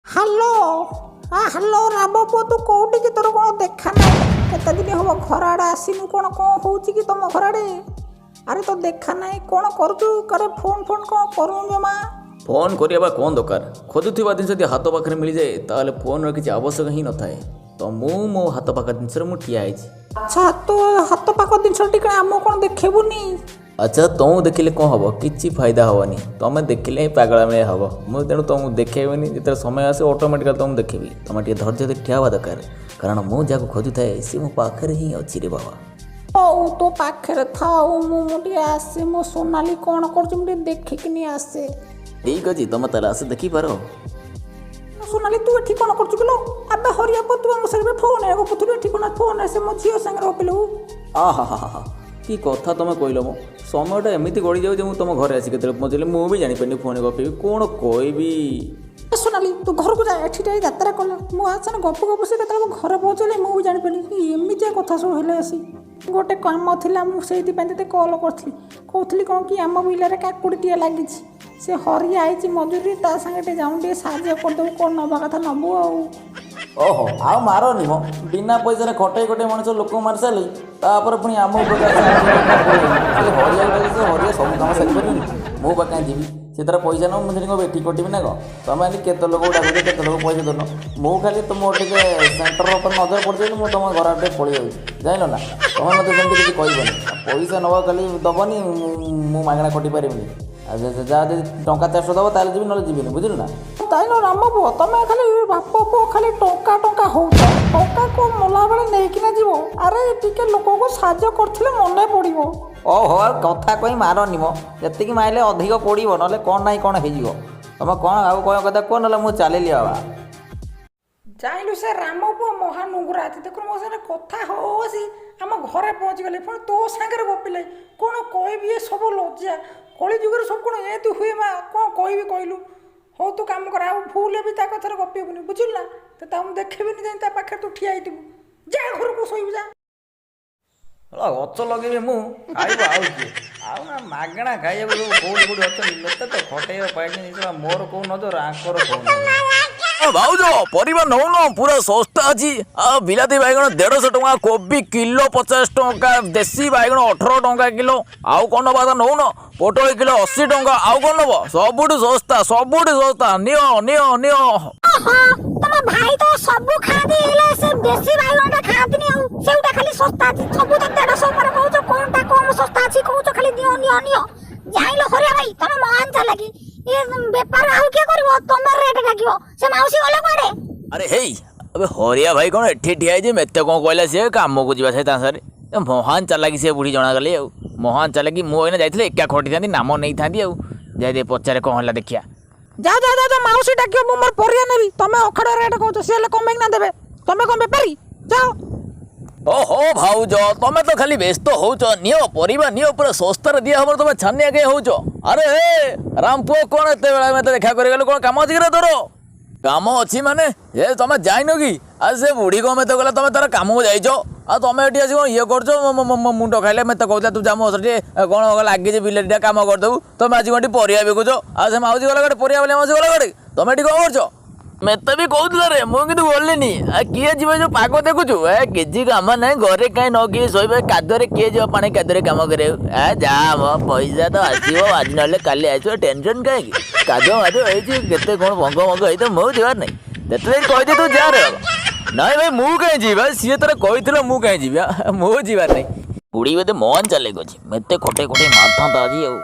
Hello hello Ram ପୁଅ ତୁ କୋଉଠି କି ତୋର କ'ଣ ଦେଖା ନାହିଁ କେତେ ଦିନ ହବ ଘର ଆଡ଼େ ଆସିନୁ କ'ଣ ହେଉଛି କି ତମ ଘର ଆଡ଼େ ଆରେ ତ ଦେଖା ନାହିଁ କ'ଣ କରୁଛୁ କରେ ଫୋନ୍ କ'ଣ କରୁନୁ ଜମା ଫୋନ୍ କରିବା କ'ଣ ଦରକାର ଖୋଜୁଥିବା ଜିନିଷ ଯଦି ହାତ ପାଖରେ ମିଳିଯାଏ ତାହେଲେ ଫୋନ୍ର କିଛି ଆବଶ୍ୟକ ହିଁ ନଥାଏ ତ ମୁଁ ମୋ ହାତ ପାଖ ଜିନିଷରେ ମୁଁ ଠିଆ ହେଇଛି। ଆଚ୍ଛା ତୋ ହାତ ପାଖ ଜିନିଷ ଟିକେ ଆମକୁ କ'ଣ ଦେଖେଇବୁନି? ଆଚ୍ଛା ତୁମକୁ ଦେଖିଲେ କ'ଣ ହେବ କିଛି ଫାଇଦା ହେବନି ତୁମେ ଦେଖିଲେ ହିଁ ପାଗଳା ମିଳିଆ ହେବ ମୁଁ ତେଣୁ ତୁମକୁ ଦେଖେଇବିନି ଯେତେବେଳେ ସମୟ ଆସେ ଅଟୋମେଟିକାଲି ତୁମକୁ ଦେଖିବି ତୁମେ ଟିକେ ଧୈର୍ଯ୍ୟ ଧରି ଠିଆ ହେବା ଦରକାର କାରଣ ମୁଁ ଯାହାକୁ ଖୋଜୁଥାଏ ସେ ମୋ ପାଖରେ ହିଁ ଅଛି ରେ ବାବା। ହଉ ତୋ ପାଖରେ ଥାଉ ମୁଁ ଟିକେ ଆସେ ମୋ ସୋନାଲି କ'ଣ କରୁଛି ମୁଁ ଟିକେ ଦେଖିକିନି ଆସେ। ଠିକ୍ ଅଛି ତୁମେ ତାହେଲେ ଆସେ ଦେଖିପାର। ସୋନାଲି ତୁ ଏଠି କ'ଣ କରୁଛୁ କିଲୋ ଆବେ ହରିଆ ପୁଅ ତୁ ଆମ ସାଙ୍ଗରେ ଫୋନ୍ ଗପୁଥିଲୁ ଏଠି କ'ଣ ଫୋନ୍ ଆସେ ମୋ ଝିଅ ସାଙ୍ଗରେ ଗପିଲୁ। ଆହା କି କଥା ତୁମେ କହିଲ ମୋ ସମୟଟା ଏମିତି ଗଡ଼ି ଯାଉଛି ମୁଁ ତୁମ ଘରେ ଆସି କେତେବେଳେ ପହଞ୍ଚିଲେ ମୁଁ ବି ଜାଣିପାରିନି ଫୋନ୍ ଗପିବି କ'ଣ କହିବି। ସୋନାଲି ତୁ ଘରକୁ ଯା ଏଠି ଟିକେ ଯାତ୍ରା କଲେ ମୁଁ ଆସେ ଗପ ସେ କେତେବେଳେ ଘରେ ପହଞ୍ଚିଲେ ମୁଁ ବି ଜାଣିପାରିନି ଏମିତିଆ କଥା ସବୁ ହେଲେ ଆସି ଗୋଟେ କାମ ଥିଲା ମୁଁ ସେଇଥିପାଇଁ ତତେ କଲ୍ କରିଥିଲି କହୁଥିଲି କ'ଣ କି ଆମ ବିଲରେ କାକୁଡ଼ିଟିଏ ଲାଗିଛି ସେ ହରିଆ ହେଇଛି ମଜୁରୀ ତା ସାଙ୍ଗେ ଟିକେ ଯାଉଁ ଟିକେ ସାହାଯ୍ୟ କରିଦେବୁ କ'ଣ ନେବା କଥା ନେବୁ ଆଉ। ଓହୋ ଆଉ ମାରନି ମ ବିନା ପଇସାରେ ଖଟେଇ ଖଟେଇ ମଣିଷ ଲୋକ ମାରି ସାରିଲେ ତାପରେ ପୁଣି ଆମ ଉପରେ ହରିଆ ସବୁ କାମ ସାରିପାରିବନି ମୁଁ ବା କାହିଁ ଯିବି ସେ ତାର ପଇସା ନେବ ମୁଁ ସେଠି କ'ଣ ବେଠି କଟିବି ନା କ'ଣ ତୁମେ ଆଜି କେତେ ଲୋକ ଡାକୁଛ କେତେ ଲୋକ ପଇସା ଦେଉନ ମୁଁ ଖାଲି ତୁମ ଟିକେ ସେଣ୍ଟର ଉପରେ ନଜର ପଡ଼ିଯାଉଛି ମୁଁ ତୁମ ଘର ଟିକେ ପଳେଇ ଯାଉଛି ଜାଣିଲ ନା ତୁମେ ମୋତେ ସେମିତି କିଛି କହିବନି ପଇସା ନେବ ଖାଲି ଦେବନି ମୁଁ ମାଗଣା କଟି ପାରିବିନି ଆଉ ଯାହା ଯଦି ଟଙ୍କା 400 ଦେବ ତାହେଲେ ଯିବି ନହେଲେ ଯିବିନି ବୁଝିଲୁ ନା। ତାଇଲ ରାମ ପୁଅ ତମେ ଖାଲି ବାପ ପୁଅ ଖାଲି ଟଙ୍କା ହେଉଛ ଟଙ୍କାକୁ ମଲାବେଳେ ନେଇକିନା ଯିବ ଆରେ ଟିକେ ଲୋକକୁ ସାହାଯ୍ୟ କରିଥିଲେ ମନେ ପଡ଼ିବ। ଓହୋ ଆଉ କଥା କହି ମାରନି ମ ଯେତିକି ମାରିଲେ ଅଧିକ ପଡ଼ିବ ନହେଲେ କ'ଣ ନାହିଁ କ'ଣ ହେଇଯିବ ତୁମେ କ'ଣ ଆଉ କ'ଣ କଥା କୁହ ନହେଲେ ମୁଁ ଚାଲିଲି ବାବା। ଜାଣିଲୁ ସେ ରାମ ପୁଅ ମହାନୁଙ୍ଗୁରା ଅଛି ଦେଖୁନ ମୋ ସାଙ୍ଗରେ କଥା ହଉଛି ଆମ ଘରେ ପହଞ୍ଚିଗଲେ ପୁଣି ତୋ ସାଙ୍ଗରେ ଗପିଲେ କ'ଣ କହିବି ଏ ସବୁ ଲଜ୍ଜା କଳି ଯୁଗରେ ସବୁ କ'ଣ ଏମିତି ହୁଏ ମା କ'ଣ କହିବି କହିଲୁ। ହଉ ତୁ କାମ କର ଆଉ ଭୁଲ ବି ତା କଥାରେ ଗପିବୁନି ବୁଝିଲୁ ନା ତା ମୁଁ ଦେଖିବିନି ଯାଇ ତା ପାଖରେ ତୁ ଠିଆ ହେଇଥିବୁ ଯା ଘରକୁ ଶୋଇବୁ ଯା। ଗଛ ଲଗେଇବି ମୁଁ ଖାଇବ ଆଉ କିଏ ଆଉ ନା ମାଗଣା ଖାଇବାକୁ କୋଉଠି ଅଛନ୍ତି ଲୋକ ତ ଖଟେଇବା ପାଇନି ମୋର କୋଉ ନଜର ଆଙ୍କର କୋଉ ଭାଉଜ ପରିବା ନଉନ ପୁରା ଶସ୍ତା ଅଛି ଆଉ ବିଲାତି ବାଇଗଣ 150 ଟଙ୍କା କୋବି କିଲୋ 50 ଟଙ୍କା ଦେଶୀ ବାଇଗଣ 18 ଟଙ୍କା କିଲୋ ଆଉ କ'ଣ ନବା ନଉନ ପୋଟଳ କିଲୋ 80 ଟଙ୍କା ଆଉ କ'ଣ ନବ ସବୁଠୁ ଶସ୍ତା ନିଅ ନିଅ ନିଅ। ତମ ଭାଇ ତ ସବୁ ଖାଆନ୍ତି ହେଲେ ସେ ଦେଶୀ ବାଇଗଣଟା ଖାଆନ୍ତିନି ଆଉ ସେଉଟା ଖାଲି ଶସ୍ତା ଅଛି ସବୁ ତ 150 ଉପରେ କହୁଛ କ'ଣଟା କମ ଶସ୍ତା ଅଛି କହୁଛ ଖାଲି ନିଅ ନିଅ ନିଅ ଜାଣିଲ ହରିଆ ଭାଇ ତମେ ମହାନ ଚାଲାକି ଏ ବେପାର ଆଉ କିଏ କରିବ ତମେ ରେଟ୍ ଡାକିବ ସେ ମାଉସୀ ଗଲେ କୁଆଡ଼େ। ଆରେ ହେଇ ଏବେ ହରିଆ ଭାଇ କ'ଣ ଏଠି ଠିଆ ହେଇଛି ମେତେ କ'ଣ କହିଲା ସିଏ କାମକୁ ଯିବା ସେ ତା ସାଙ୍ଗରେ ମହାନ ଚାଲାକି ସେ ବୁଢ଼ୀ ଜଣାଗଲେ ଆଉ ମହାନ ଚାଲାକି ମୁଁ ଏଇନା ଯାଇଥିଲେ ଏକା ଖଟିଥାନ୍ତି ନାମ ନେଇଥାନ୍ତି ଆଉ ଯାଇ ପଚାରେ କ'ଣ ହେଲା ଦେଖିଆ। ଯା ମାଉସୀ ଡାକିବ ମୁଁ ମୋର ପରିବା ନେବି ତମେ ଅଖାଡ଼ ରେଟ୍ କହୁଛ ସେ ହେଲେ କମେଇକି ନା ଦେବେ ତମେ କ'ଣ ବେପାରୀ ଯାଅ। ଓହୋ ଭାଉଜ ତମେ ତ ଖାଲି ବ୍ୟସ୍ତ ହଉଛ ନିଅ ପରିବା ନିଅ ପୁରା ଶସ୍ତାରେ ଦିଆ ହବ ତମେ ଛାନିଆ କାହିଁ ହଉଛ। ଆରେ ହେ ରାମ ପୁଅ କ'ଣ ଏତେବେଳେ ମତେ ଦେଖା କରିଗଲେ କ'ଣ କାମ ଅଛି କି ତୋର କାମ ଅଛି ମାନେ ଏ ତମେ ଯାଇନ କି ଆଉ ସେ ବୁଢ଼ୀ କ'ଣ ମତେ କହିଲା ତମେ ତାର କାମକୁ ଯାଇଛ ଆଉ ତମେ ଏଠି ଆସି କ'ଣ ଇଏ କରୁଛ ମୋ ମୁଣ୍ଡ ଖାଇଲେ ମତେ କହୁଥିଲା ତୁ ଯା ମୋ ଟିକେ କ'ଣ ଲାଗିଛି ବିଲେରେ ଟିକେ କାମ କରିଦେବୁ ତମେ ଆଜି କ'ଣ ପରିବା ବିକୁଛ ଆଉ ସେ ମାଉସୀ ଗଲା ଗୋଟେ ପରିବା ବୋଲି ମାଉସୀ ଗଲା ଗୋଟେ ତମେ ଏଠି କ'ଣ କରୁଛ ମତେ ବି କହୁଥିଲା ରେ ମୁଁ କିନ୍ତୁ ଗଲିନି ଆଉ କିଏ ଯିବ ଯୋଉ ପାଗ ଦେଖୁଛୁ କିଛି କାମ ନାହିଁ ଘରେ କାହିଁ ନ କିଏ ଶୋଇବେ କାଦୁଅରେ କିଏ ଯିବ ପାଣି କାଦୁଅରେ କାମ କରିବାକୁ ଯା ମ ପଇସା ତ ଆସିବ ଆଜି ନହେଲେ କାଲି ଆସିବ ଟେନସନ୍ କାହିଁକି କାଦୁଅ ମାଦୁଅ ହେଇଛି କେତେ କ'ଣ ଭଙ୍ଗ ହେଇଥିବ ମୁଁ ଯିବାର ନାହିଁ ଯେତେବେଳେ କହିଦେ ତୁ ଯା ରେ ନାଇଁ ଭାଇ ମୁଁ କାହିଁ ଯିବା ସିଏ ତାର କହିଥିଲା ମୁଁ କାହିଁ ଯିବି ମୁଁ ଯିବାର ନାହିଁ ବୁଢ଼ୀ ବୋଧେ ମହାନ ଚାଲେକ ଅଛି ମତେ ଖଟେଇ ମାରିଥାନ୍ତା ଆଜି ଆଉ।